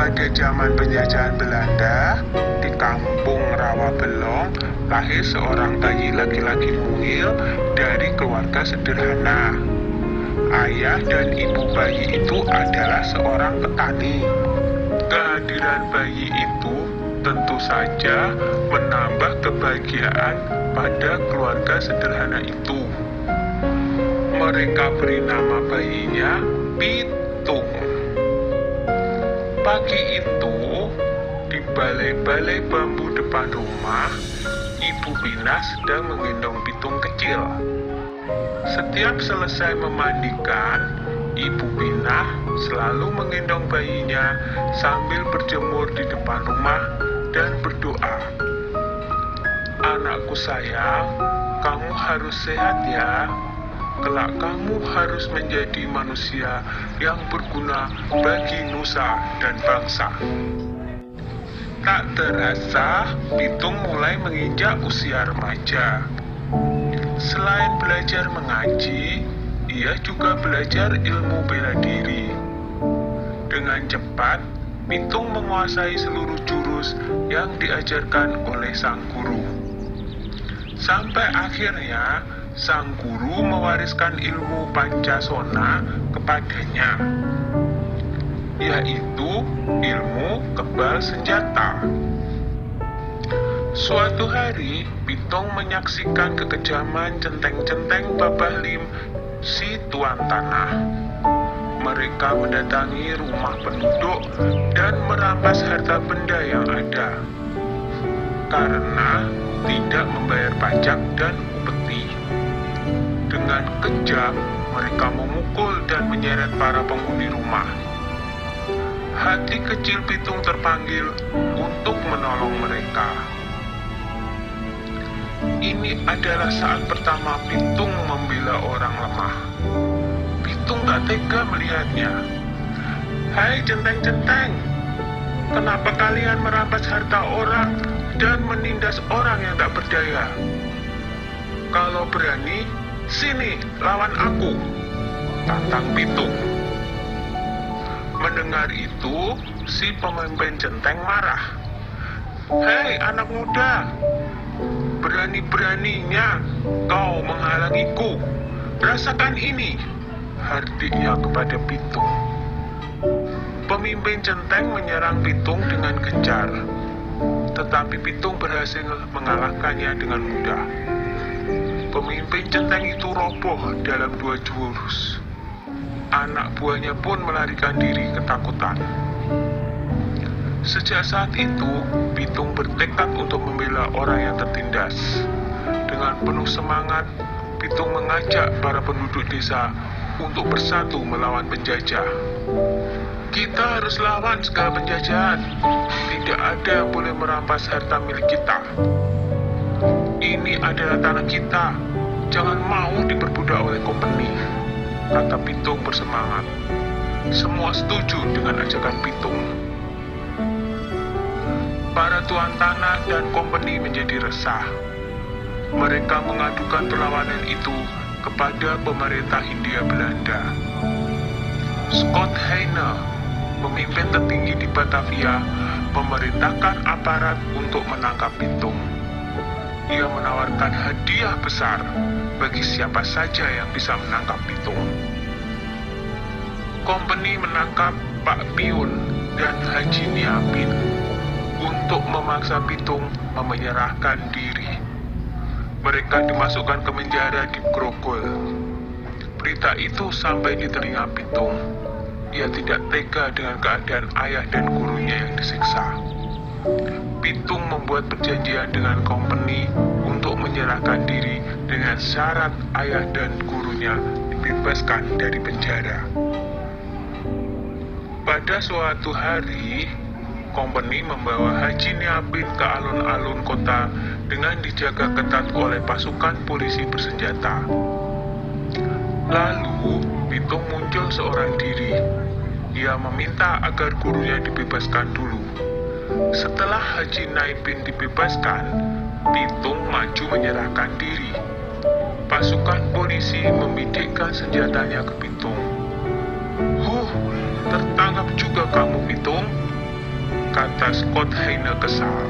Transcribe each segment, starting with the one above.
Pada zaman penjajahan Belanda, di kampung Rawabelong, lahir seorang bayi laki-laki mungil dari keluarga sederhana. Ayah dan ibu bayi itu adalah seorang petani. Kehadiran bayi itu tentu saja menambah kebahagiaan pada keluarga sederhana itu. Mereka beri nama bayinya Pitung. Pagi itu, di balai-balai bambu depan rumah, Ibu Pina sedang menggendong Pitung kecil. Setiap selesai memandikan, Ibu Pina selalu menggendong bayinya sambil berjemur di depan rumah dan berdoa. Anakku sayang, kamu harus sehat ya. Kelak kamu harus menjadi manusia yang berguna bagi nusa dan bangsa. Tak terasa, Pitung mulai menginjak usia remaja. Selain belajar mengaji, ia juga belajar ilmu bela diri. Dengan cepat, Pitung menguasai seluruh jurus yang diajarkan oleh sang guru. Sampai akhirnya, sang guru mewariskan ilmu Pancasona kepadanya, yaitu ilmu kebal senjata. Suatu hari, Pitung menyaksikan kekejaman centeng-centeng Babah Lim si Tuan Tanah. Mereka mendatangi rumah penduduk dan merampas harta benda yang ada, karena tidak membayar pajak dan upeti. Dengan kejam, mereka memukul dan menyeret para penghuni rumah. Hati kecil Pitung terpanggil untuk menolong mereka. Ini adalah saat pertama Pitung membela orang lemah. Pitung gak tega melihatnya. Hai centeng-centeng, kenapa kalian merampas harta orang dan menindas orang yang tak berdaya? Kalau berani, sini, lawan aku, tantang Pitung. Mendengar itu, si pemimpin centeng marah. Hei anak muda, berani-beraninya kau menghalangiku. Rasakan ini, hardiknya kepada Pitung. Pemimpin centeng menyerang Pitung dengan gencar, tetapi Pitung berhasil mengalahkannya dengan mudah. Pemimpin centeng itu roboh dalam 2 jurus. Anak buahnya pun melarikan diri ketakutan. Sejak saat itu, Pitung bertekad untuk membela orang yang tertindas. Dengan penuh semangat, Pitung mengajak para penduduk desa untuk bersatu melawan penjajah. Kita harus lawan segala penjajahan. Tidak ada yang boleh merampas harta milik kita. Ini adalah tanah kita, jangan mau diperbudak oleh kompeni, kata Pitung bersemangat. Semua setuju dengan ajakan Pitung. Para tuan tanah dan kompeni menjadi resah. Mereka mengadukan perlawanan itu kepada pemerintah Hindia Belanda. Scott Heine, pemimpin tertinggi di Batavia, memerintahkan aparat untuk menangkap Pitung. Ia menawarkan hadiah besar bagi siapa saja yang bisa menangkap Pitung. Kompeni menangkap Pak Piun dan Haji Niapin untuk memaksa Pitung menyerahkan diri. Mereka dimasukkan ke penjara di Grogol. Berita itu sampai di telinga Pitung. Ia tidak tega dengan keadaan ayah dan gurunya yang disiksa. Pitung membuat perjanjian dengan kompeni untuk menyerahkan diri dengan syarat ayah dan gurunya dibebaskan dari penjara. Pada suatu hari, kompeni membawa Haji Niapin ke alun-alun kota dengan dijaga ketat oleh pasukan polisi bersenjata. Lalu, Pitung muncul seorang diri. Ia meminta agar gurunya dibebaskan dulu. Setelah Haji Niapin dibebaskan, Pitung maju menyerahkan diri. Pasukan polisi membidikkan senjatanya ke Pitung. Tertangkap juga kamu, Pitung, kata Scott Heine kesal.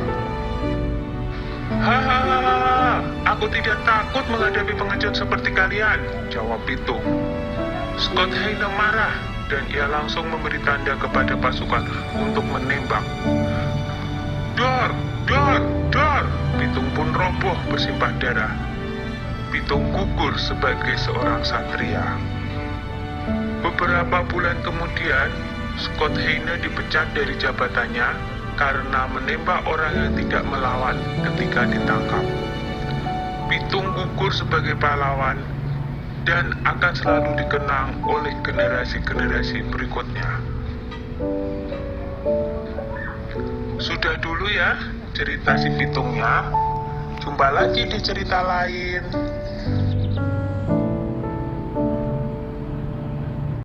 Hahaha, aku tidak takut menghadapi pengecut seperti kalian, jawab Pitung. Scott Heine marah dan ia langsung memberi tanda kepada pasukan untuk menembak. Dor, dor, dor, Pitung pun roboh bersimpah darah. Pitung gugur sebagai seorang satria. Beberapa bulan kemudian, Scott Heine dipecat dari jabatannya karena menembak orang yang tidak melawan ketika ditangkap. Pitung gugur sebagai pahlawan dan akan selalu dikenang oleh generasi-generasi berikutnya. Sudah dulu ya cerita si Pitungnya. Jumpa lagi di cerita lain.